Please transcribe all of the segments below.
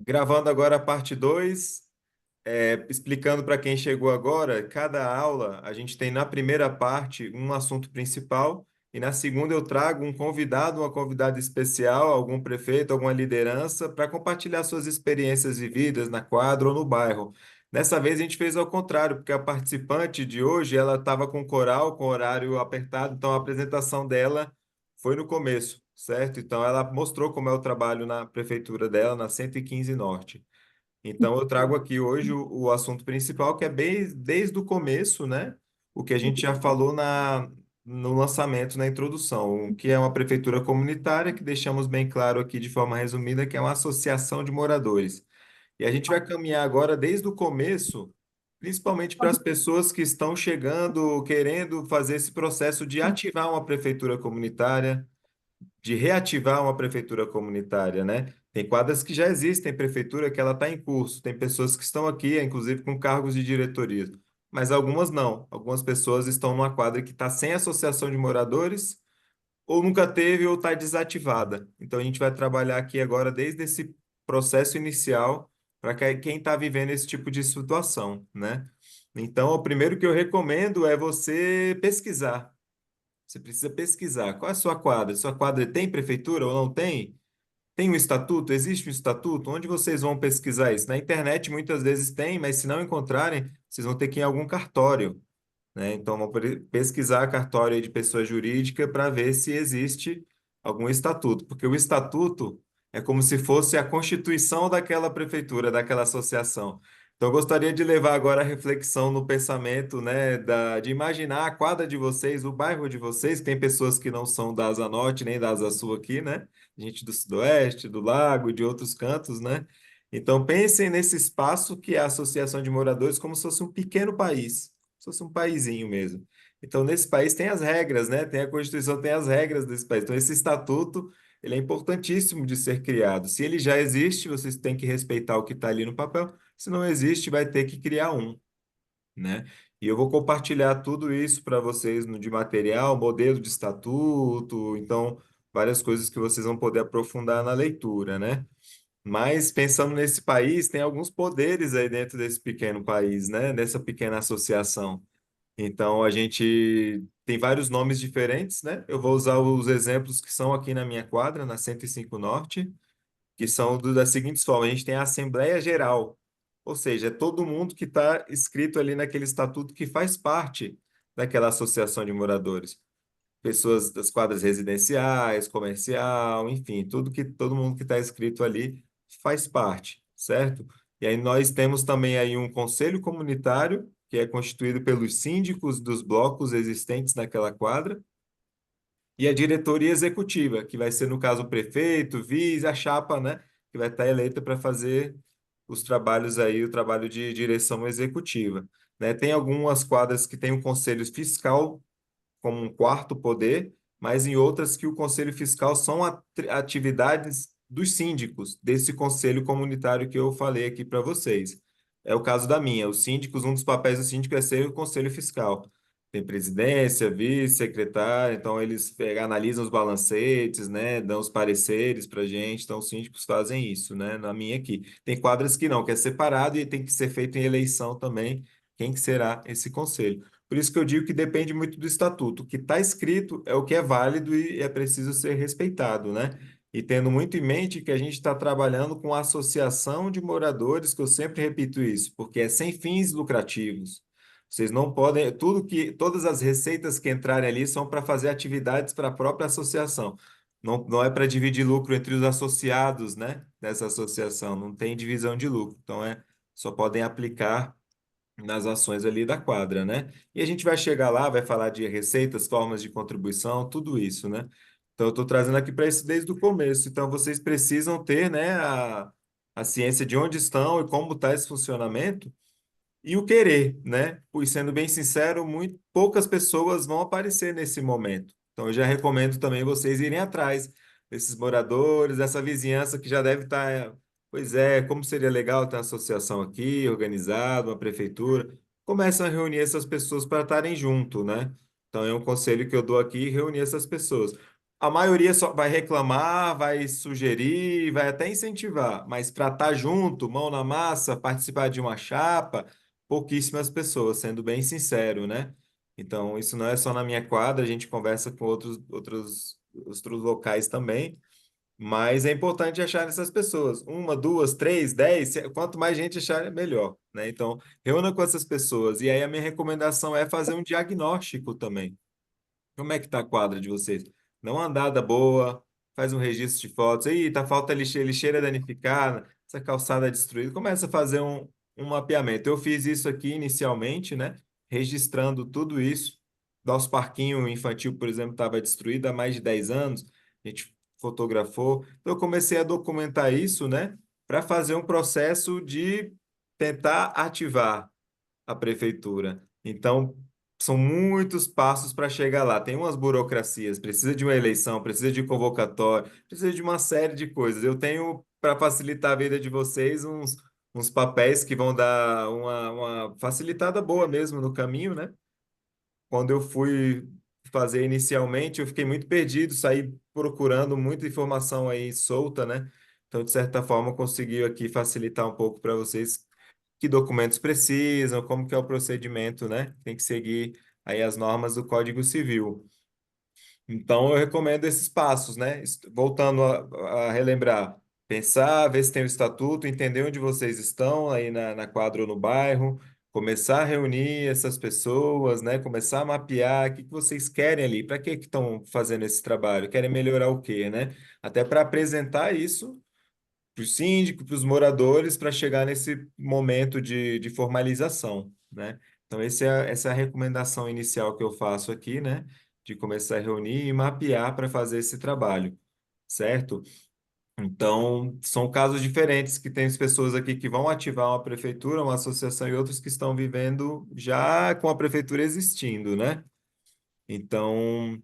Gravando agora a parte 2, explicando para quem chegou agora, cada aula a gente tem na primeira parte um assunto principal e na segunda eu trago um convidado, uma convidada especial, algum prefeito, alguma liderança, para compartilhar suas experiências vividas na quadra ou no bairro. Dessa vez a gente fez ao contrário, porque a participante de hoje ela estava com coral, com horário apertado, então a apresentação dela foi no começo, certo? Então ela mostrou como é o trabalho na prefeitura dela, na 115 Norte. Então, eu trago aqui hoje o assunto principal, que é bem desde o começo, né? O que a gente já falou no lançamento, na introdução, que é uma prefeitura comunitária, que deixamos bem claro aqui de forma resumida, que é uma associação de moradores. E a gente vai caminhar agora desde o começo, principalmente para as pessoas que estão chegando, querendo fazer esse processo de ativar uma prefeitura comunitária, de reativar uma prefeitura comunitária, né? Tem quadras que já existem, prefeitura que ela está em curso, tem pessoas que estão aqui, inclusive com cargos de diretoria, mas algumas não. Algumas pessoas estão numa quadra que está sem associação de moradores, ou nunca teve, ou está desativada. Então a gente vai trabalhar aqui agora desde esse processo inicial para quem está vivendo esse tipo de situação, né? Então, o primeiro que eu recomendo é você pesquisar. Você precisa pesquisar. Qual é a sua quadra? Sua quadra tem prefeitura ou não tem? Tem um estatuto? Existe um estatuto? Onde vocês vão pesquisar isso? Na internet muitas vezes tem, mas se não encontrarem, vocês vão ter que ir em algum cartório, né? Então, vão pesquisar cartório aí de pessoa jurídica para ver se existe algum estatuto, porque o estatuto é como se fosse a constituição daquela prefeitura, daquela associação. Então, eu gostaria de levar agora a reflexão no pensamento, né, de imaginar a quadra de vocês, o bairro de vocês. Tem pessoas que não são da Asa Norte nem da Asa Sul aqui, né? Gente do Sudoeste, do Lago, de outros cantos, né? Então, pensem nesse espaço que é a Associação de Moradores como se fosse um pequeno país, se fosse um paizinho mesmo. Então, nesse país tem as regras, né? Tem a Constituição, tem as regras desse país. Então, esse estatuto, ele é importantíssimo de ser criado. Se ele já existe, vocês têm que respeitar o que está ali no papel. Se não existe, vai ter que criar um, né? E eu vou compartilhar tudo isso para vocês de material, modelo de estatuto, então, várias coisas que vocês vão poder aprofundar na leitura, né? Mas pensando nesse país, tem alguns poderes aí dentro desse pequeno país, né? Dessa pequena associação. Então, a gente tem vários nomes diferentes, né? Eu vou usar os exemplos que são aqui na minha quadra, na 105 Norte, que são da seguinte forma: a gente tem a Assembleia Geral, ou seja, é todo mundo que está escrito ali naquele estatuto que faz parte daquela associação de moradores. Pessoas das quadras residenciais, comercial, enfim, tudo que todo mundo que está escrito ali faz parte, certo? E aí nós temos também aí um conselho comunitário, que é constituído pelos síndicos dos blocos existentes naquela quadra, e a diretoria executiva, que vai ser, no caso, o prefeito, o vice, a chapa, né, que vai estar eleita para fazer os trabalhos aí, o trabalho de direção executiva, né? Tem algumas quadras que tem um conselho fiscal como um quarto poder, mas em outras que o conselho fiscal são atividades dos síndicos, desse conselho comunitário que eu falei aqui para vocês. É o caso da minha. Os síndicos, um dos papéis do síndico é ser o conselho fiscal. Tem presidência, vice-secretário, então eles analisam os balancetes, né, dão os pareceres para a gente, então os síndicos fazem isso, né, na minha aqui. Tem quadras que não, que é separado e tem que ser feito em eleição também, quem que será esse conselho. Por isso que eu digo que depende muito do estatuto. O que está escrito é o que é válido e é preciso ser respeitado, né? E tendo muito em mente que a gente está trabalhando com a associação de moradores, que eu sempre repito isso, porque é sem fins lucrativos. Vocês não podem, todas as receitas que entrarem ali são para fazer atividades para a própria associação. Não é para dividir lucro entre os associados, né, dessa associação. Não tem divisão de lucro. Então, só podem aplicar nas ações ali da quadra, né? E a gente vai chegar lá, vai falar de receitas, formas de contribuição, tudo isso, né? Então, eu estou trazendo aqui para isso desde o começo. Então, vocês precisam ter, né, a ciência de onde estão e como está esse funcionamento e o querer, né? Pois, sendo bem sincero, muito poucas pessoas vão aparecer nesse momento. Então, eu já recomendo também vocês irem atrás desses moradores, dessa vizinhança que já deve estar. Pois é, como seria legal ter uma associação aqui, organizada, uma prefeitura. Começam a reunir essas pessoas para estarem junto, né? Então, é um conselho que eu dou aqui, reunir essas pessoas. a maioria só vai reclamar, vai sugerir, vai até incentivar, mas para estar junto, mão na massa, participar de uma chapa, pouquíssimas pessoas, sendo bem sincero, né? Então, isso não é só na minha quadra, a gente conversa com outros locais também, mas é importante achar essas pessoas. Uma, duas, três, dez, quanto mais gente achar, melhor, né? Então, reúna com essas pessoas. E aí a minha recomendação é fazer um diagnóstico também. Como é que tá a quadra de vocês? Dá uma andada boa, faz um registro de fotos. Aí, tá falta lixeira, lixeira danificada, essa calçada destruída. Começa a fazer um mapeamento. Eu fiz isso aqui inicialmente, né? Registrando tudo isso. Nosso parquinho infantil, por exemplo, estava destruído há mais de 10 anos. A gente fotografou. Então, eu comecei a documentar isso, né? Para fazer um processo de tentar ativar a prefeitura. Então, são muitos passos para chegar lá. Tem umas burocracias, precisa de uma eleição, precisa de convocatório, precisa de uma série de coisas. Eu tenho, para facilitar a vida de vocês, uns papéis que vão dar uma facilitada boa mesmo no caminho, né? Quando eu fui fazer inicialmente, eu fiquei muito perdido, saí procurando muita informação aí solta, né? Então, de certa forma, conseguiu aqui facilitar um pouco para vocês que documentos precisam, como que é o procedimento, né? Tem que seguir aí as normas do Código Civil. Então, eu recomendo esses passos, né? Voltando a relembrar, pensar, ver se tem o estatuto, entender onde vocês estão aí na quadra ou no bairro, começar a reunir essas pessoas, né? Começar a mapear o que que vocês querem ali, para que que estão fazendo esse trabalho? Querem melhorar o quê, né? Até para apresentar isso para o síndico, para os moradores, para chegar nesse momento de formalização, né? Então, essa é a recomendação inicial que eu faço aqui, né? De começar a reunir e mapear para fazer esse trabalho, certo? Então, são casos diferentes que tem as pessoas aqui que vão ativar uma prefeitura, uma associação e outros que estão vivendo já com a prefeitura existindo, né? Então,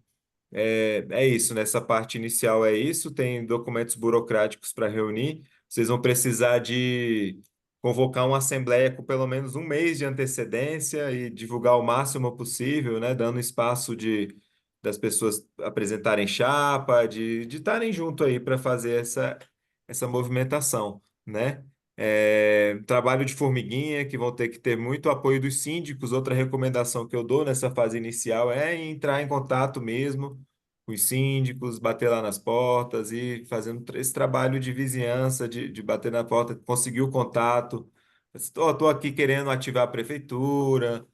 é isso, nessa parte inicial é isso, tem documentos burocráticos para reunir. Vocês vão precisar de convocar uma assembleia com pelo menos um mês de antecedência e divulgar o máximo possível, né? Dando espaço das pessoas apresentarem chapa, de estarem junto aí para fazer essa movimentação, né? Trabalho de formiguinha, que vão ter que ter muito apoio dos síndicos. Outra recomendação que eu dou nessa fase inicial é entrar em contato mesmo com os síndicos, bater lá nas portas e fazendo esse trabalho de vizinhança, de bater na porta, conseguir o contato. Estou aqui querendo ativar a prefeitura,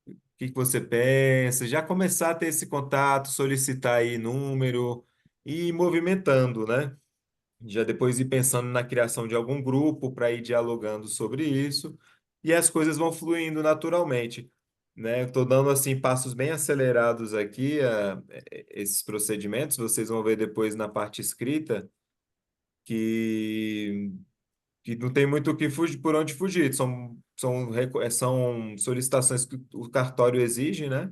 o que que você pensa? Já começar a ter esse contato, solicitar aí número e ir movimentando, né? Já depois ir pensando na criação de algum grupo para ir dialogando sobre isso, e as coisas vão fluindo naturalmente, né? Estou dando assim passos bem acelerados aqui, esses procedimentos, vocês vão ver depois na parte escrita que, que não tem muito o que fugir, por onde fugir, são solicitações que o cartório exige, né?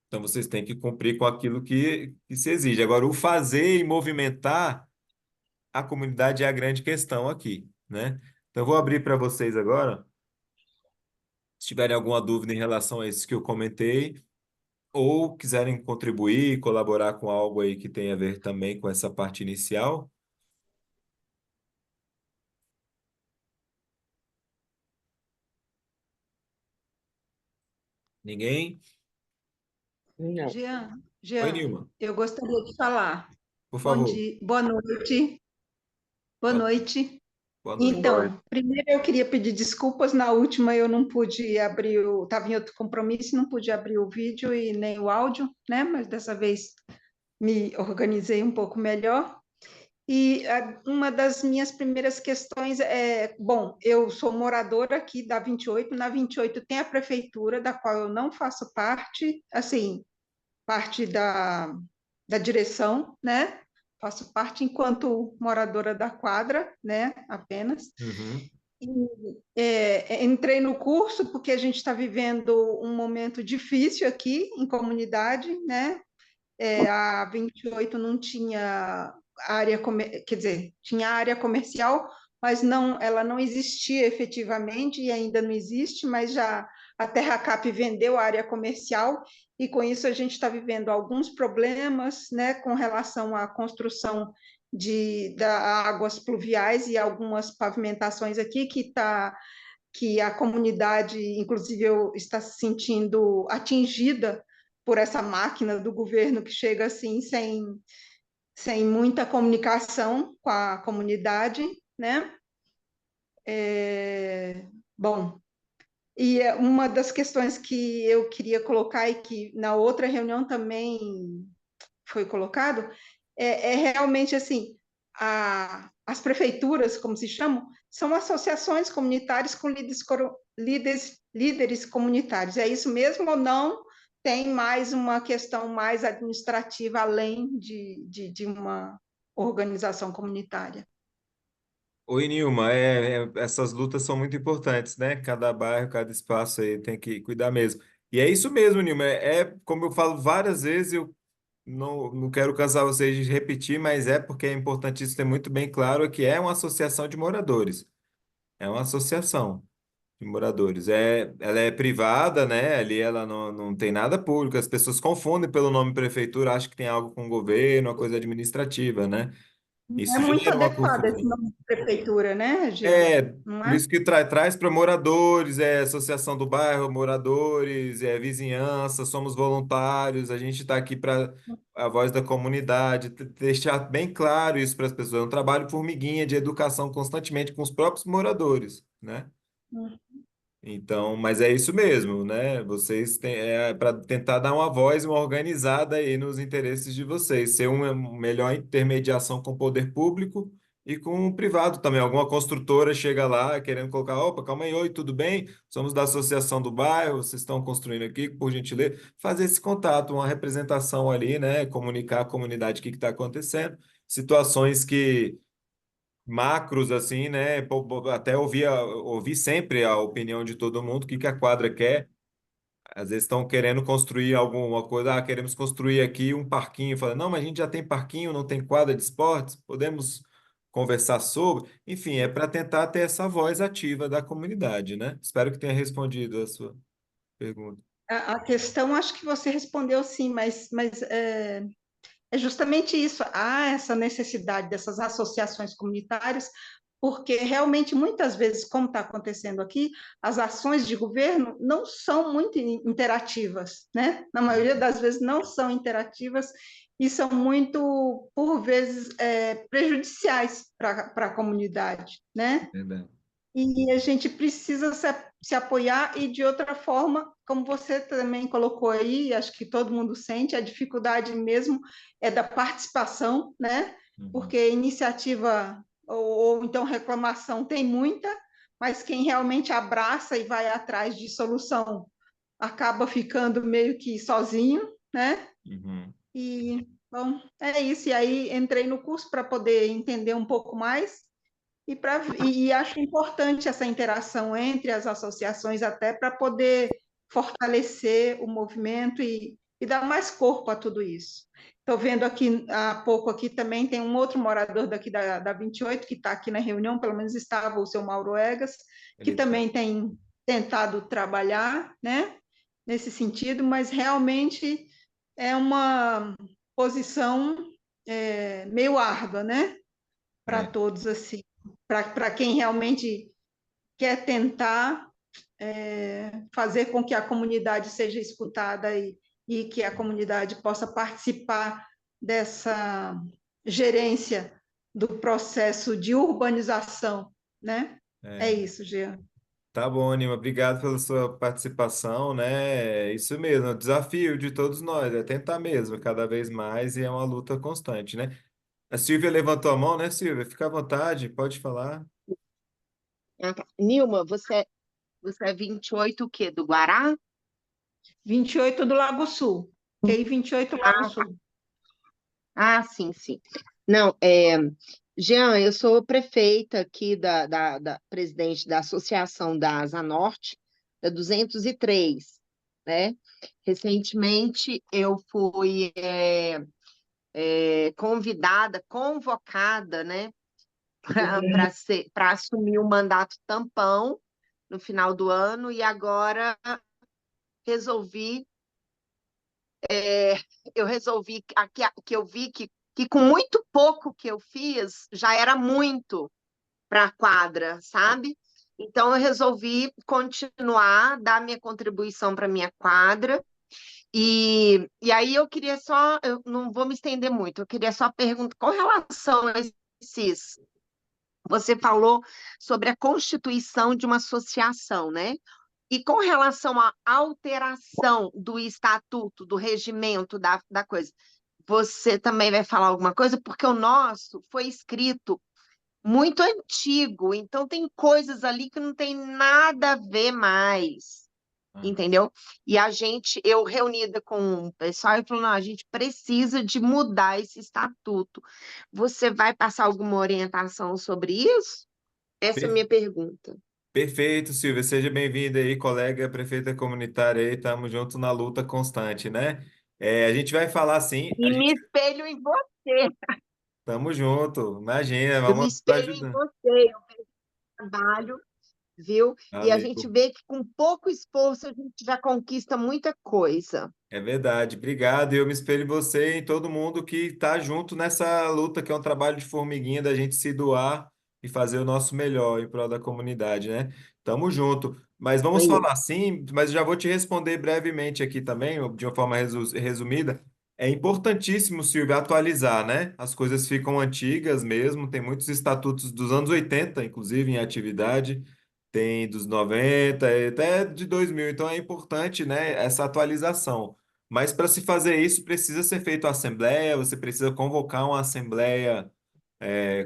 Então vocês têm que cumprir com aquilo que se exige. Agora, o fazer e movimentar a comunidade é a grande questão aqui, né? Então, eu vou abrir para vocês agora. Se tiverem alguma dúvida em relação a isso que eu comentei, ou quiserem contribuir, colaborar com algo aí que tenha a ver também com essa parte inicial. Ninguém? Não. Jean, Oi, Jean, Nilma, eu gostaria de falar. por Bom favor. dia, boa noite, boa Boa, noite. boa noite. Oi. Então, primeiro eu queria pedir desculpas, na última eu não pude abrir estava em outro compromisso, não pude abrir o vídeo e nem o áudio, né? Mas dessa vez me organizei um pouco melhor. E uma das minhas primeiras questões é, bom, eu sou moradora aqui da 28, na 28 tem a prefeitura, da qual eu não faço parte, assim, parte da direção, né? Faço parte enquanto moradora da quadra, né? Apenas. Uhum, Entrei no curso porque a gente está vivendo um momento difícil aqui em comunidade, né? A 28 não tinha área, quer dizer, tinha área comercial, mas não, ela não existia efetivamente e ainda não existe, mas já a Terracap vendeu a área comercial e com isso a gente está vivendo alguns problemas, né, com relação à construção da águas pluviais e algumas pavimentações aqui que a comunidade, inclusive, está se sentindo atingida por essa máquina do governo que chega assim sem muita comunicação com a comunidade, né? Bom, e uma das questões que eu queria colocar e que na outra reunião também foi colocado é realmente assim, as prefeituras, como se chamam, são associações comunitárias com líderes comunitários. É isso mesmo ou não? Tem mais uma questão mais administrativa além de uma organização comunitária? Oi, Nilma, essas lutas são muito importantes, né? Cada bairro, cada espaço aí tem que cuidar mesmo. E é isso mesmo, Nilma, como eu falo várias vezes, eu não quero cansar vocês de repetir, mas é porque é importante isso ter muito bem claro que é uma associação de moradores. É uma associação de moradores. Ela é privada, né? Ali ela não tem nada público. As pessoas confundem pelo nome prefeitura, acham que tem algo com o governo, uma coisa administrativa, né? Não é Isso muito gera uma adequado esse confusão. nome de prefeitura, né, Jean? É, Não por é? isso que traz para moradores, associação do bairro, moradores, vizinhança, somos voluntários, a gente está aqui para a voz da comunidade, deixar bem claro isso para as pessoas. É um trabalho formiguinha de educação constantemente com os próprios moradores, né? Então, mas é isso mesmo, né? Vocês têm para tentar dar uma voz, uma organizada aí nos interesses de vocês, ser uma melhor intermediação com o poder público e com o privado também. Alguma construtora chega lá querendo colocar, opa, calma aí, oi, tudo bem? Somos da associação do bairro, vocês estão construindo aqui, por gentileza, fazer esse contato, uma representação ali, né? Comunicar à comunidade o que está acontecendo, situações que macros, assim, né? Até ouvir sempre a opinião de todo mundo, o que que a quadra quer. Às vezes estão querendo construir alguma coisa, queremos construir aqui um parquinho. Fala, não, mas a gente já tem parquinho, não tem quadra de esportes, podemos conversar sobre. Enfim, é para tentar ter essa voz ativa da comunidade, né? Espero que tenha respondido a sua pergunta. A questão, acho que você respondeu sim, mas é justamente isso. Há essa necessidade dessas associações comunitárias, porque realmente, muitas vezes, como está acontecendo aqui, as ações de governo não são muito interativas, né? Na maioria das vezes não são interativas e são muito, por vezes, prejudiciais para a comunidade, né? Verdade. E a gente precisa se apoiar e de outra forma, como você também colocou aí, acho que todo mundo sente, a dificuldade mesmo é da participação, né? Uhum. Porque iniciativa ou então reclamação tem muita, mas quem realmente abraça e vai atrás de solução acaba ficando meio que sozinho, né? Uhum. E, bom, é isso. E aí entrei no curso para poder entender um pouco mais e acho importante essa interação entre as associações até para poder fortalecer o movimento e dar mais corpo a tudo isso. Estou vendo aqui, há pouco aqui também, tem um outro morador daqui da 28 que está aqui na reunião, pelo menos estava o seu Mauro Egas, que Ele tá. também tem tentado trabalhar, né, nesse sentido, mas realmente é uma posição meio árdua, né, para É. todos assim para quem realmente quer tentar fazer com que a comunidade seja escutada e que a comunidade possa participar dessa gerência do processo de urbanização, né? É É. isso, Jean. Tá bom, Nima. Obrigado pela sua participação, né? É isso mesmo, é o desafio de todos nós, é tentar mesmo, cada vez mais, e é uma luta constante, né? A Silvia levantou a mão, né, Silvia? Fica à vontade, pode falar. Ah, tá. Nilma, você é 28 o quê? Do Guará? 28 do Lago Sul. QI 28 Lago Ah, tá. Sul. Ah, sim, sim. Não, Jean, eu sou prefeita aqui da presidente da Associação da Asa Norte, da 203, né? Recentemente eu fui convidada, convocada, né, para assumir o mandato tampão no final do ano, e agora resolvi, é, eu resolvi que eu vi que com muito pouco que eu fiz já era muito para a quadra, sabe? Então eu resolvi continuar, dar minha contribuição para minha quadra. E aí eu queria só, eu não vou me estender muito, eu queria só perguntar, com relação a esses, você falou sobre a constituição de uma associação, né? E com relação à alteração do estatuto, do regimento da coisa, você também vai falar alguma coisa? Porque o nosso foi escrito muito antigo, então tem coisas ali que não tem nada a ver mais, Ah, entendeu? E a gente, eu reunida com o pessoal e falou, não, a gente precisa de mudar esse estatuto. Você vai passar alguma orientação sobre isso? Essa é a per- minha pergunta. perfeito, Silvia. Seja bem-vinda aí, colega prefeita comunitária aí. Estamos juntos na luta constante, né? A gente vai falar assim, E me espelho em você, estamos juntos. Imagina, eu me vamos espelho em ajudar. você, eu trabalho, viu? E a gente Valeu. vê que com pouco esforço a gente já conquista muita coisa. É verdade, obrigado. E eu me espelho em você e em todo mundo que está junto nessa luta, que é um trabalho de formiguinha da gente se doar e fazer o nosso melhor em prol da comunidade, né? Tamo junto. Mas vamos Aí, falar sim, mas já vou te responder brevemente aqui também, de uma forma resumida. É importantíssimo, Silvio, atualizar, né? As coisas ficam antigas mesmo, tem muitos estatutos dos anos 80, inclusive, em atividade. Tem dos 90 e até de 2000, então é importante, né, essa atualização. Mas para se fazer isso, precisa ser feito a assembleia, você precisa convocar uma assembleia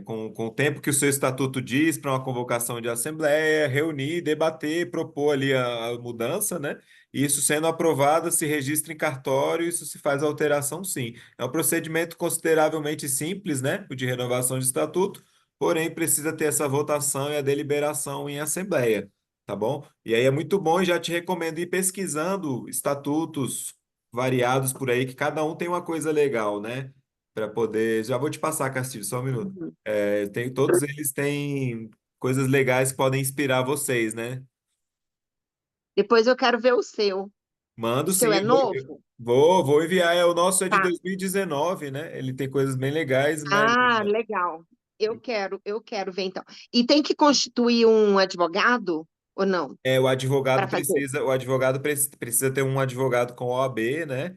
com o tempo que o seu estatuto diz para uma convocação de assembleia, reunir, debater, propor ali a mudança, né? E isso sendo aprovado, se registra em cartório, isso se faz a alteração, sim. É um procedimento consideravelmente simples, né? O de renovação de estatuto, porém precisa ter essa votação e a deliberação em assembleia, tá bom? E aí é muito bom e já te recomendo ir pesquisando estatutos variados por aí, que cada um tem uma coisa legal, né? Para poder. Já vou te passar, Castilho, só um minuto. uhum. Todos eles têm coisas legais que podem inspirar vocês, né? Depois eu quero ver o seu. O Mando seu é sim, novo? vou enviar. O nosso é de Tá. 2019, né? Ele tem coisas bem legais, mas Ah, legal. Eu quero ver então. E tem que constituir um advogado ou não para fazer? o advogado precisa ter um advogado com OAB, né?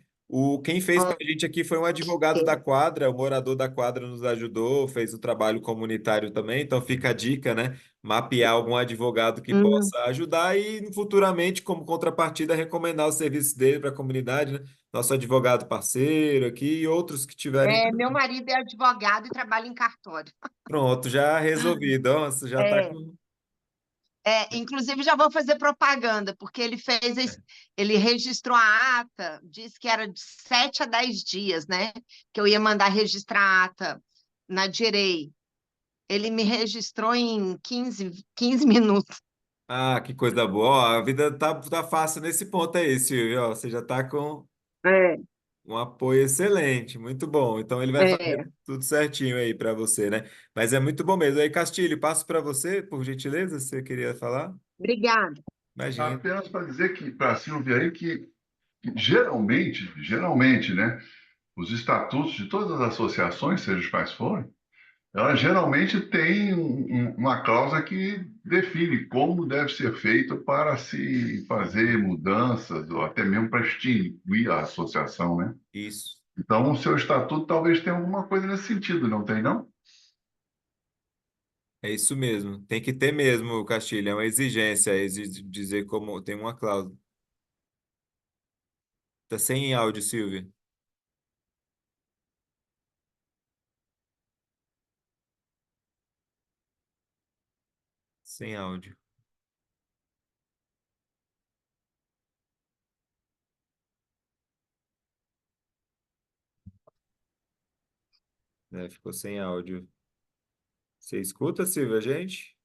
Quem fez para a gente aqui foi um advogado da Ok. quadra, o morador da quadra nos ajudou, fez o trabalho comunitário também, então fica a dica, né? Mapear algum advogado que Hum. possa ajudar e futuramente, como contrapartida, recomendar o serviço dele para a comunidade, né? Nosso advogado parceiro aqui e outros que tiverem. É, meu marido é advogado e trabalha em cartório. Pronto, já resolvido. Nossa, já está É, com. inclusive já vou fazer propaganda, porque ele registrou a ata, disse que era de 7 a 10 dias, né? Que eu ia mandar registrar a ata na Direi. Ele me registrou em 15 minutos. Ah, que coisa boa. Ó, a vida tá fácil nesse ponto aí, Silvio. Ó, você já tá com É, um apoio excelente, muito bom. Então ele vai fazer é. tudo certinho aí para você, né? Mas é muito bom mesmo. Aí, Castilho, passo para você, por gentileza, você queria falar? Obrigada. Imagina. Apenas para dizer que, para a Silvia aí, que geralmente, né, os estatutos de todas as associações, seja quais forem, elas geralmente têm uma cláusula que define como deve ser feito para se fazer mudanças, ou até mesmo para extinguir a associação, né? Isso. Então, o seu estatuto talvez tenha alguma coisa nesse sentido, não tem, não? É isso mesmo. Tem que ter mesmo, Castilho. É uma exigência dizer como tem uma cláusula. Tá sem áudio, Silvia. Sem áudio. Ficou sem áudio. Você escuta, Silvia, gente?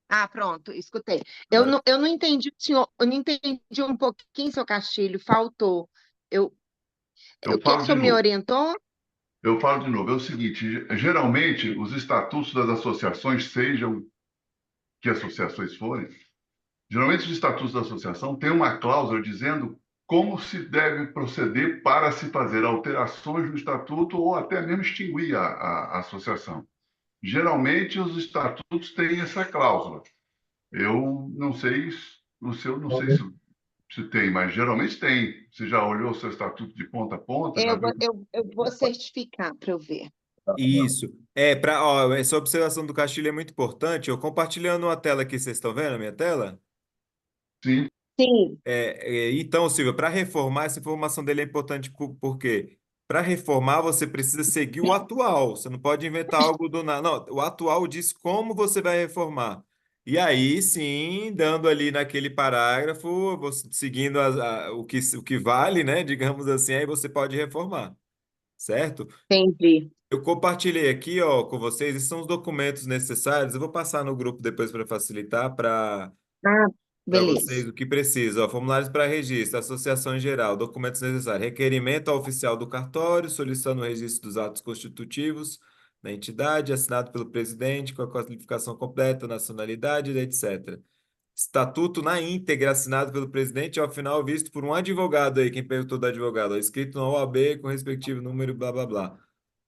Ah, pronto, escutei. Agora Eu não entendi, senhor, eu não entendi um pouquinho, seu Castilho, faltou. Eu, Eu o que que o falo de senhor me novo. orientou? Eu falo de novo. É o seguinte: geralmente, os estatutos das associações, sejam que associações forem, Geralmente, os estatutos da associação têm uma cláusula dizendo como se deve proceder para se fazer alterações no estatuto ou até mesmo extinguir a associação. Geralmente, os estatutos têm essa cláusula. Eu não sei, o seu não sei se tem, mas geralmente tem. Você já olhou o seu estatuto de ponta a ponta? Já Eu viu? vou, eu vou certificar para eu ver. Isso. Essa observação do Castilho é muito importante. Eu compartilhando uma tela aqui, vocês estão vendo a minha tela? Sim, Sim, Então, Silvia, para reformar, essa informação dele é importante porque para reformar você precisa seguir o atual. Você não pode inventar algo do nada. Não, o atual diz como você vai reformar. E aí, sim, dando ali naquele parágrafo, você, seguindo o que vale, né? Digamos assim, aí você pode reformar, certo? entendi. Eu compartilhei aqui, ó, com vocês. Esses são os documentos necessários. Eu vou passar no grupo depois para facilitar, Ah, para vocês beleza. o que precisa. Ó, formulários para registro, associação em geral, documentos necessários, requerimento ao oficial do cartório, solicitando o registro dos atos constitutivos da entidade, assinado pelo presidente, com a qualificação completa, nacionalidade, etc. Estatuto na íntegra, assinado pelo presidente, e ao final visto por um advogado aí, quem perguntou do advogado, ó, escrito na OAB com respectivo número, blá, blá, blá.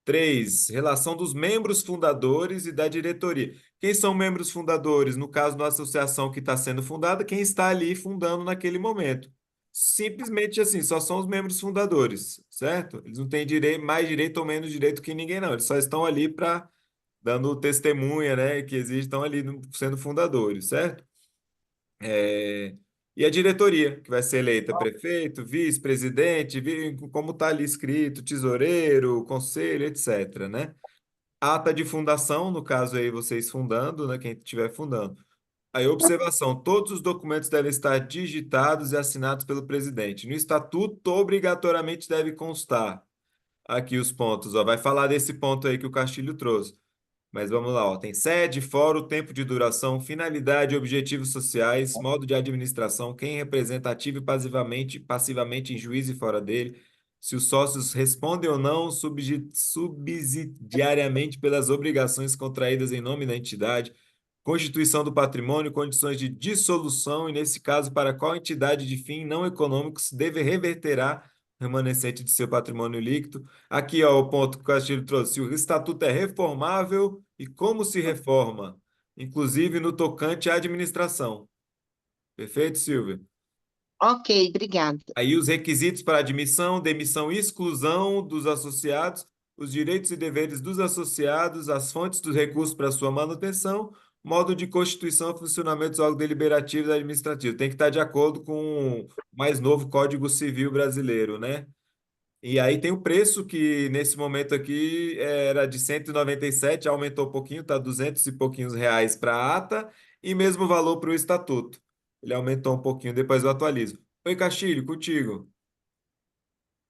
3. Relação dos membros fundadores e da diretoria. Quem são membros fundadores? No caso da associação que está sendo fundada, quem está ali fundando naquele momento. Simplesmente assim, só são os membros fundadores, certo? Eles não têm mais direito ou menos direito que ninguém, não. Eles só estão ali para dando testemunha, né? Que existem, estão ali sendo fundadores, certo? É, E a diretoria, que vai ser eleita prefeito, vice-presidente, como está ali escrito, tesoureiro, conselho, etc., né? Ata de fundação, no caso aí vocês fundando, né? Quem estiver fundando. Aí, observação: todos os documentos devem estar digitados e assinados pelo presidente. No estatuto, obrigatoriamente deve constar. Aqui os pontos, ó. Vai falar desse ponto aí que o Castilho trouxe. Mas vamos lá, ó. Tem sede, fórum, tempo de duração, finalidade, objetivos sociais, modo de administração, quem representa ativo e passivamente em juízo e fora dele, se os sócios respondem ou não subsidiariamente pelas obrigações contraídas em nome da entidade, constituição do patrimônio, condições de dissolução e, nesse caso, para qual entidade de fim não econômico se deve reverterá o remanescente de seu patrimônio líquido. Aqui, ó, o ponto que o Castilho trouxe. Se o estatuto é reformável e como se reforma, inclusive no tocante à administração. Perfeito, Silvia? Ok, obrigada. Aí os requisitos para admissão, demissão e exclusão dos associados, os direitos e deveres dos associados, as fontes dos recursos para sua manutenção, modo de constituição e funcionamento dos órgãos deliberativos e administrativos. Tem que estar de acordo com o mais novo Código Civil brasileiro, né? E aí tem o preço que nesse momento aqui era de 197, aumentou um pouquinho, tá 200 e pouquinhos reais para a ata e mesmo valor para o estatuto. Ele aumentou um pouquinho, depois eu atualizo. Oi, Castilho, contigo.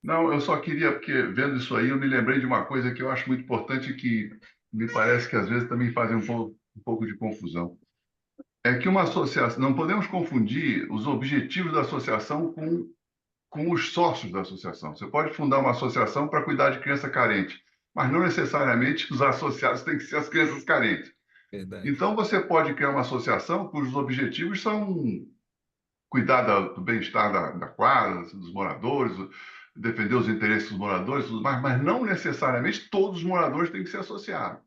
não, eu só queria, porque vendo isso aí, eu me lembrei de uma coisa que eu acho muito importante que me parece que às vezes também fazem um pouco de confusão. É que uma associação, não podemos confundir os objetivos da associação com os sócios da associação. Você pode fundar uma associação para cuidar de criança carente, mas não necessariamente os associados têm que ser as crianças carentes. Verdade. Então, você pode criar uma associação cujos objetivos são cuidar do bem-estar da quadra, dos moradores, defender os interesses dos moradores, tudo mais, mas não necessariamente todos os moradores têm que ser associados.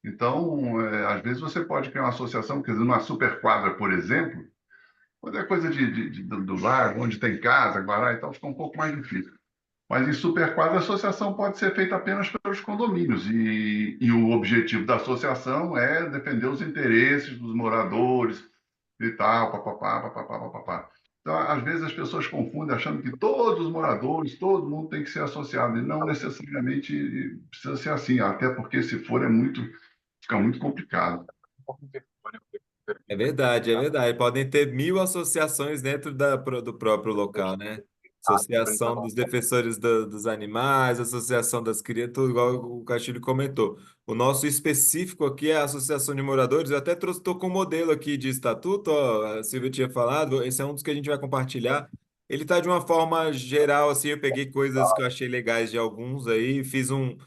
Então, às vezes você pode criar uma associação, quer dizer, uma superquadra, por exemplo, quando é coisa do lar, onde tem casa, guará e tal, fica um pouco mais difícil. Mas em superquadra, a associação pode ser feita apenas pelos condomínios. E o objetivo da associação é defender os interesses dos moradores e tal, papapá, papapá, papapá. Então, às vezes as pessoas confundem achando que todos os moradores, todo mundo tem que ser associado. E não necessariamente precisa ser assim, até porque se for fica muito complicado. É verdade, é verdade. Podem ter 1.000 associações dentro do próprio local, né? Associação dos defensores dos animais, associação das crianças, tudo igual o Castilho comentou. O nosso específico aqui é a Associação de Moradores. Eu até estou com um modelo aqui de estatuto, ó, a Silvia tinha falado, esse é um dos que a gente vai compartilhar. Ele está de uma forma geral, assim, eu peguei coisas que eu achei legais de alguns aí, fiz um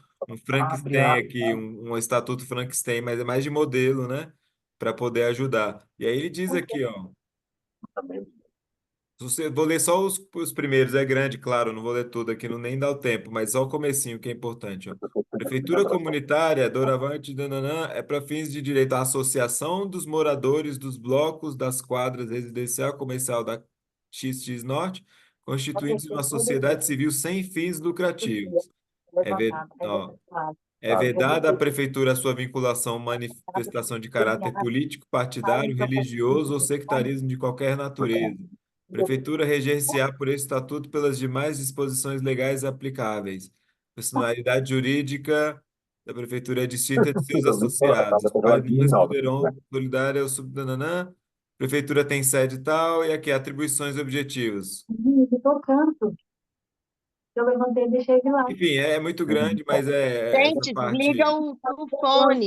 Frankenstein aqui, um estatuto Frankenstein, mas é mais de modelo, né? Para poder ajudar. E aí ele diz aqui, ó. Vou ler só os primeiros, é grande, claro, não vou ler tudo aqui, não nem dá o tempo, mas só o comecinho que é importante, ó. Prefeitura Comunitária, doravante, dananã, é para fins de direito à associação dos moradores dos blocos das quadras residencial comercial da XX Norte, constituindo uma sociedade civil sem fins lucrativos. Ó, é vedada à Prefeitura a sua vinculação, manifestação de caráter político, partidário, religioso ou sectarismo de qualquer natureza. Prefeitura regenciar por esse estatuto pelas demais disposições legais aplicáveis. Personalidade jurídica da Prefeitura é distinta de seus associados. Os quais poderão solidária ao subdananã. Prefeitura tem sede tal, e aqui atribuições e objetivos. Eu levantei e deixei de lado. Enfim, é muito grande, mas essa Gente, desliga parte. o fone.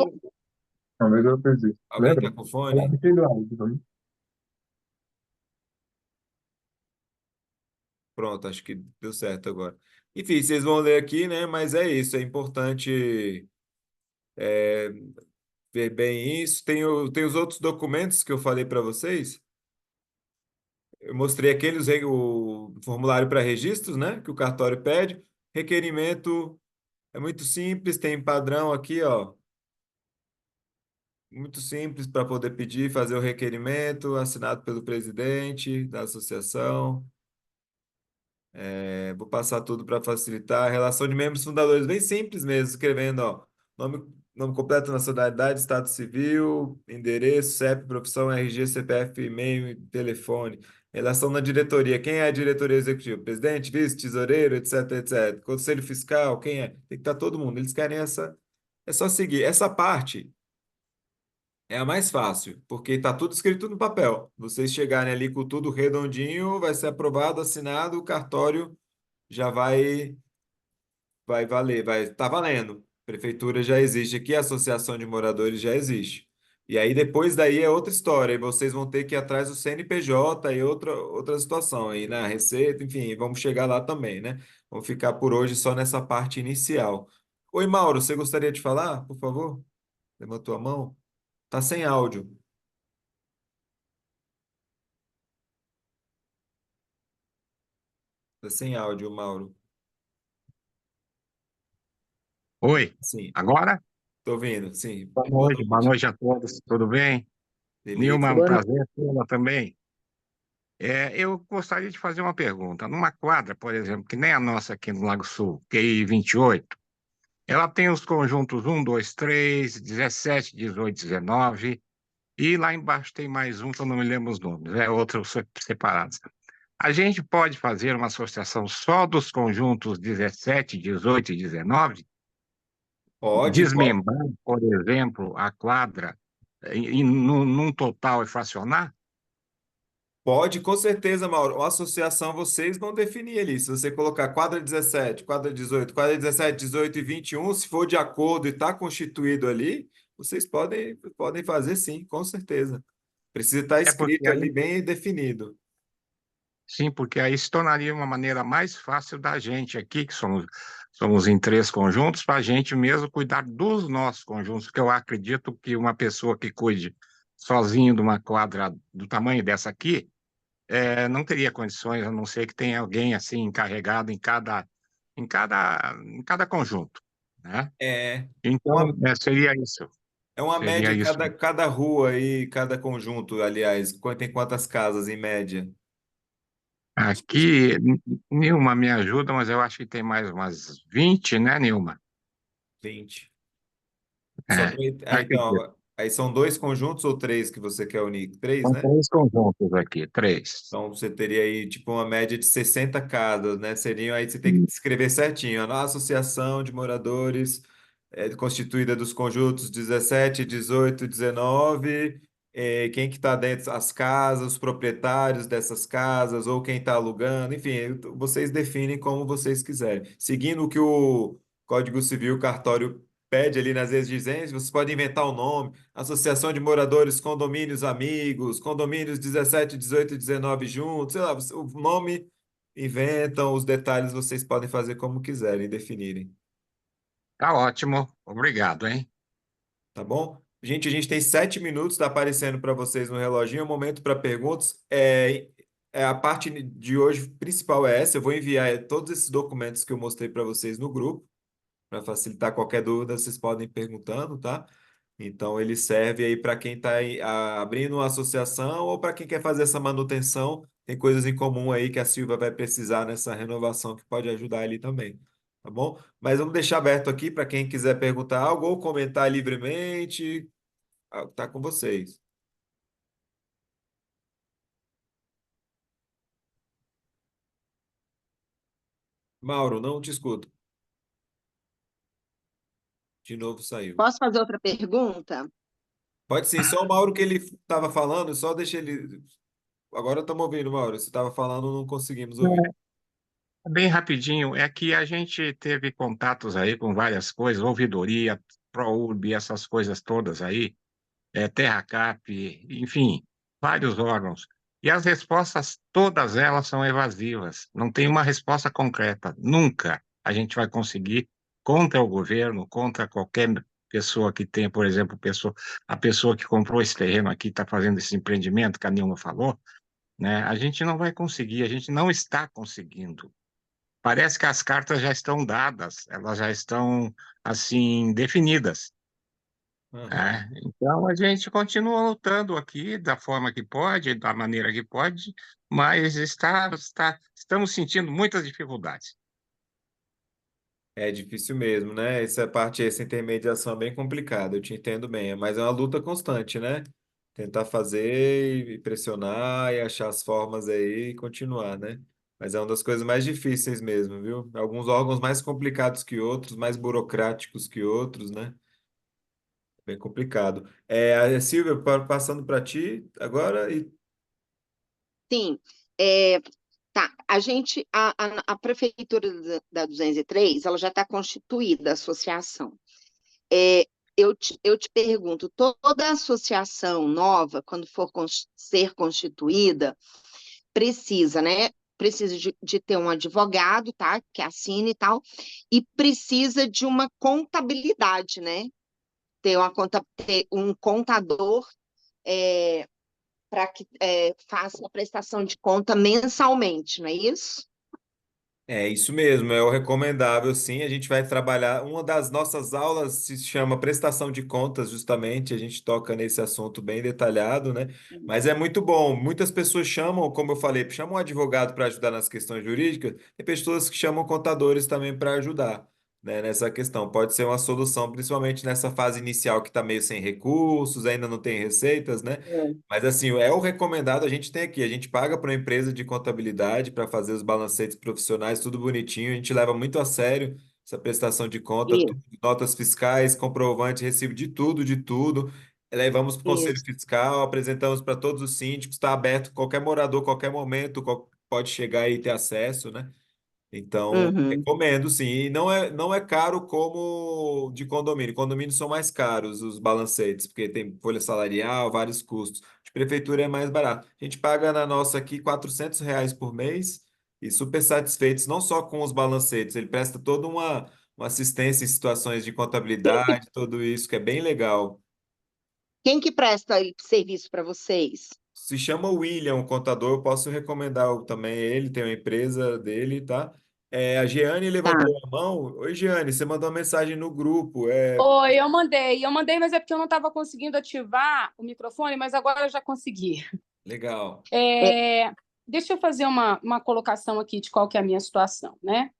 Talvez eu fiz isso. Alguém Lembra? está com Eu fone? deixei de lado. Pronto, acho que deu certo agora. Enfim, vocês vão ler aqui, né? Mas é isso, é importante ver bem isso. Tem os outros documentos que eu falei para vocês. Eu mostrei aqueles, o formulário para registros, né? Que o cartório pede. Requerimento é muito simples, tem padrão aqui, ó. Muito simples para poder pedir, fazer o requerimento, assinado pelo presidente da associação. Vou passar tudo para facilitar. Relação de membros fundadores, bem simples mesmo, escrevendo, ó, nome completo, nacionalidade, estado civil, endereço, CEP, profissão, RG, CPF, e-mail, e telefone. Relação na diretoria, quem é a diretoria executiva? Presidente, vice, tesoureiro, etc, etc. Conselho fiscal, quem é? Tem que estar todo mundo. Eles querem essa. É só seguir. Essa parte é a mais fácil, porque está tudo escrito no papel. Vocês chegarem ali com tudo redondinho, vai ser aprovado, assinado, o cartório já vai valer, vai estar valendo. Prefeitura já existe aqui, a associação de moradores já existe. E aí depois daí é outra história, e vocês vão ter que ir atrás do CNPJ e outra situação aí na Receita, enfim, vamos chegar lá também, né? Vamos ficar por hoje só nessa parte inicial. Oi, Mauro, você gostaria de falar, por favor? Levantou a mão? Tá sem áudio. Tá sem áudio, Mauro. Oi, Sim, agora? tô ouvindo, sim. Boa noite a todos, tudo bem? Nilma, é Beleza. um prazer tê-la também. Eu gostaria de fazer uma pergunta. Numa quadra, por exemplo, que nem a nossa aqui no Lago Sul, QI 28, ela tem os conjuntos 1, 2, 3, 17, 18, 19, e lá embaixo tem mais um que eu não me lembro os nomes, outros separados. A gente pode fazer uma associação só dos conjuntos 17, 18 e 19? Pode. Desmembrar, por exemplo, a quadra num total e fracionar? Pode, com certeza, Mauro. Uma associação vocês vão definir ali. Se você colocar quadra 17, quadra 18, quadra 17, 18 e 21, se for de acordo e está constituído ali, vocês podem fazer sim, com certeza. Precisa estar É porque escrito ali aí, bem definido. sim, porque aí se tornaria uma maneira mais fácil da gente aqui, que somos em três conjuntos, para a gente mesmo cuidar dos nossos conjuntos, porque eu acredito que uma pessoa que cuide sozinho de uma quadra do tamanho dessa aqui, não teria condições, a não ser que tenha alguém assim encarregado em cada conjunto, né? É Então, uma, seria isso. é uma Seria média isso. cada rua aí, cada conjunto, aliás. Tem quantas casas em média? Aqui, Nilma me ajuda, mas eu acho que tem mais umas 20, né, Nilma? 20. Só É, três, acredito. então, aí são dois conjuntos ou três que você quer unir? Três, São né? três conjuntos aqui, três. Então, você teria aí, tipo, uma média de 60 casas, né? Seriam aí, você tem que escrever certinho. A associação de moradores constituída dos conjuntos 17, 18, 19, quem que está dentro das casas, os proprietários dessas casas, ou quem está alugando, enfim, vocês definem como vocês quiserem. Seguindo o que o Código Civil, o cartório pede ali nas exigências, vocês podem inventar o nome. Associação de moradores, condomínios amigos, condomínios 17, 18 e 19 juntos, sei lá, o nome inventam, os detalhes vocês podem fazer como quiserem, definirem, Tá ótimo. Obrigado, hein? tá bom? Gente, a gente tem 7 minutos, está aparecendo para vocês no reloginho, é o momento para perguntas. A parte de hoje principal é essa. Eu vou enviar todos esses documentos que eu mostrei para vocês no grupo, para facilitar qualquer dúvida, vocês podem ir perguntando, tá? Então, ele serve aí para quem está abrindo uma associação ou para quem quer fazer essa manutenção. Tem coisas em comum aí que a Silvia vai precisar nessa renovação que pode ajudar ali também, tá bom? Mas vamos deixar aberto aqui para quem quiser perguntar algo ou comentar livremente. Tá com vocês. Mauro, não te escuto. De novo saiu. Posso fazer outra pergunta? Pode sim, só o Mauro que ele estava falando, só deixa ele. Agora estamos ouvindo, Mauro. Você estava falando, não conseguimos ouvir. Bem rapidinho, é que a gente teve contatos aí com várias coisas, ouvidoria, ProURB, essas coisas todas aí, TerraCap, enfim, vários órgãos. E as respostas, todas elas são evasivas, não tem uma resposta concreta. Nunca a gente vai conseguir, contra o governo, contra qualquer pessoa que tenha, por exemplo, a pessoa que comprou esse terreno aqui, está fazendo esse empreendimento, que a Nilma falou, né? A gente não vai conseguir, a gente não está conseguindo. Parece que as cartas já estão dadas, elas já estão, assim, definidas, Aham. né? Então, a gente continua lutando aqui da forma que pode, da maneira que pode, mas estamos sentindo muitas dificuldades. É difícil mesmo, né? Essa parte, essa intermediação é bem complicada, eu te entendo bem, mas é uma luta constante, né? Tentar fazer e pressionar e achar as formas aí e continuar, né? Mas é uma das coisas mais difíceis mesmo, viu? Alguns órgãos mais complicados que outros, mais burocráticos que outros, né? Bem complicado. A Silvia, passando para ti agora e Sim. É, tá. A prefeitura da 203, ela já está constituída, a associação. É, eu te pergunto, toda associação nova, quando for ser constituída, precisa, né? Precisa de ter um advogado, tá? Que assine e tal, e precisa de uma contabilidade, né? Ter um contador para que faça a prestação de conta mensalmente, não é isso? É isso mesmo, é o recomendável, sim. A gente vai trabalhar. Uma das nossas aulas se chama prestação de contas, justamente. A gente toca nesse assunto bem detalhado, né? Mas é muito bom. Muitas pessoas chamam, como eu falei, chamam um advogado para ajudar nas questões jurídicas. Tem pessoas que chamam contadores também para ajudar, né, nessa questão. Pode ser uma solução, principalmente nessa fase inicial que está meio sem recursos, ainda não tem receitas, né? É. Mas assim, é o recomendado, a gente tem aqui, a gente paga para uma empresa de contabilidade para fazer os balancetes profissionais, tudo bonitinho, a gente leva muito a sério essa prestação de conta, Isso, notas fiscais, comprovante, recibo de tudo, de tudo. Levamos para o Conselho isso. Fiscal, apresentamos para todos os síndicos, está aberto, qualquer morador, qualquer momento, pode chegar e ter acesso, né? Então, Uhum. recomendo, sim. E não é caro como de condomínio. Condomínios são mais caros, os balancetes, porque tem folha salarial, vários custos. De prefeitura é mais barato. A gente paga na nossa aqui R$ 400 por mês e super satisfeitos, não só com os balancetes, ele presta toda uma assistência em situações de Quem que, contabilidade, tudo isso, que é bem legal. quem que presta aí serviço para vocês? Se chama William, o contador, eu posso recomendar também ele, tem uma empresa dele, tá? A Jeane Tá. levantou a mão. Oi, Jeane, você mandou uma mensagem no grupo. Oi, eu mandei, mas é porque eu não estava conseguindo ativar o microfone, mas agora eu já consegui. Legal. É, É, deixa eu fazer uma colocação aqui de qual que é a minha situação, né?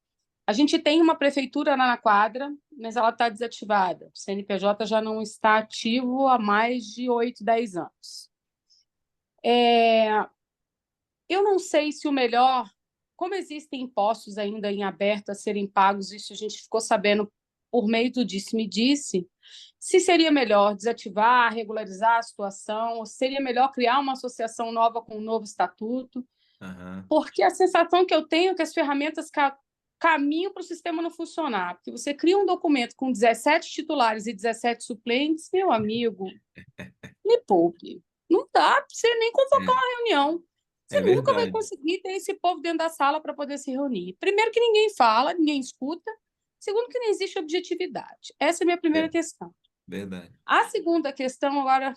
A gente tem uma prefeitura lá na quadra, mas ela está desativada. O CNPJ já não está ativo há mais de 8, 10 anos. Eu não sei se o melhor, como existem impostos ainda em aberto a serem pagos, isso a gente ficou sabendo por meio do disse-me-disse, se seria melhor desativar, regularizar a situação, ou seria melhor criar uma associação nova com um novo estatuto, Aham. porque a sensação que eu tenho é que as ferramentas caminham para o sistema não funcionar, porque você cria um documento com 17 titulares e 17 suplentes, meu amigo, me poupe. Não dá para você nem convocar É, uma reunião. Você é nunca vai verdade. conseguir ter esse povo dentro da sala para poder se reunir. Primeiro, que ninguém fala, ninguém escuta. Segundo, que não existe objetividade. Essa é a minha primeira É, questão. Verdade. A segunda questão, agora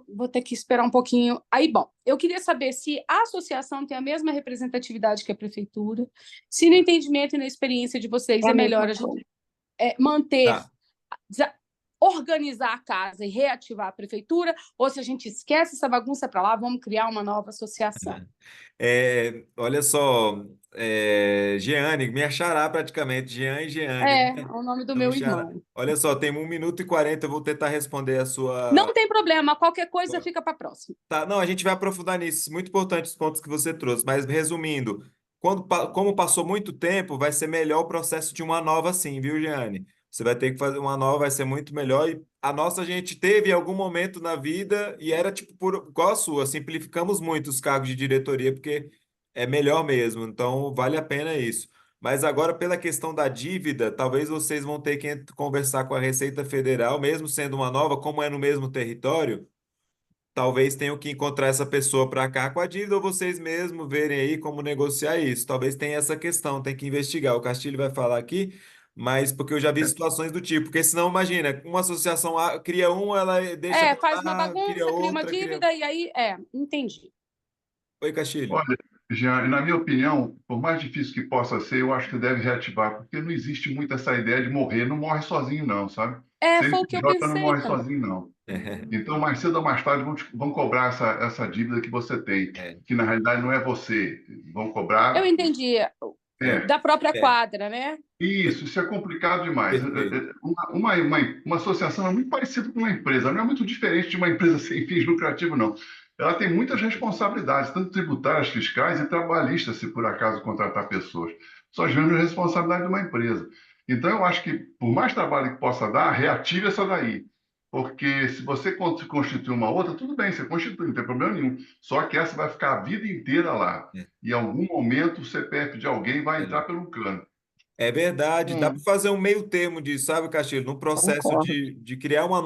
vou ter que esperar um pouquinho. Aí, bom, eu queria saber se a associação tem a mesma representatividade que a prefeitura, se no entendimento e na experiência de vocês É é a melhor mesma a gente coisa. manter, Tá. organizar a casa e reativar a prefeitura, ou se a gente esquece essa bagunça para lá, vamos criar uma nova associação. Olha só, Jeane, me achará praticamente, Jean e Jeane, É né? o nome do Então, me meu achará. irmão. Olha só, tem 1 minuto e 40, eu vou tentar responder a Não sua. tem problema, qualquer coisa fica para a próxima. Tá, não, a gente vai aprofundar nisso. Muito importante os pontos que você trouxe. Mas resumindo, como passou muito tempo, vai ser melhor o processo de uma nova, sim, viu, Jeane? Você vai ter que fazer uma nova, vai ser muito melhor. E a nossa a gente teve em algum momento na vida e era tipo igual a sua. Simplificamos muito os cargos de diretoria porque é melhor mesmo. Então vale a pena isso. Mas agora, pela questão da dívida, talvez vocês vão ter que conversar com a Receita Federal, mesmo sendo uma nova, como é no mesmo território. Talvez tenham que encontrar essa pessoa para cá com a dívida ou vocês mesmos verem aí como negociar isso. Talvez tenha essa questão, tem que investigar. O Castilho vai falar aqui, mas porque eu já vi situações do tipo. Porque senão, imagina, uma associação cria uma, ela deixa para Faz uma lá, cria bagunça, cria uma outra, cria. dívida e aí, entendi. Oi, Castilho. Olha, Jean, na minha opinião, por mais difícil que possa ser, eu acho que deve reativar, porque não existe muito essa ideia de morrer. Não morre sozinho, não, sabe? Foi o que eu CNPJ não pensei morre também. sozinho, não. Então, mais cedo ou mais tarde, vão cobrar essa dívida que você tem, É, que na realidade não é você. Vão Eu cobrar. entendi. É, Da própria é, quadra, né? isso é complicado demais. perfeito. Uma associação é muito parecida com uma empresa, não é muito diferente de uma empresa sem fins lucrativos, não. Ela tem muitas responsabilidades, tanto tributárias, fiscais e trabalhistas, se por acaso contratar pessoas. Só as mesmas responsabilidades de uma empresa. Então, eu acho que, por mais trabalho que possa dar, reative essa daí. Porque se você constituir uma outra, tudo bem, você constitui, não tem problema nenhum. Só que essa vai ficar a vida inteira lá. É, E em algum momento o CPF de alguém vai é. entrar pelo cano. É verdade, dá É, para fazer um meio termo disso, sabe, Castilho? No processo concordo. de criar uma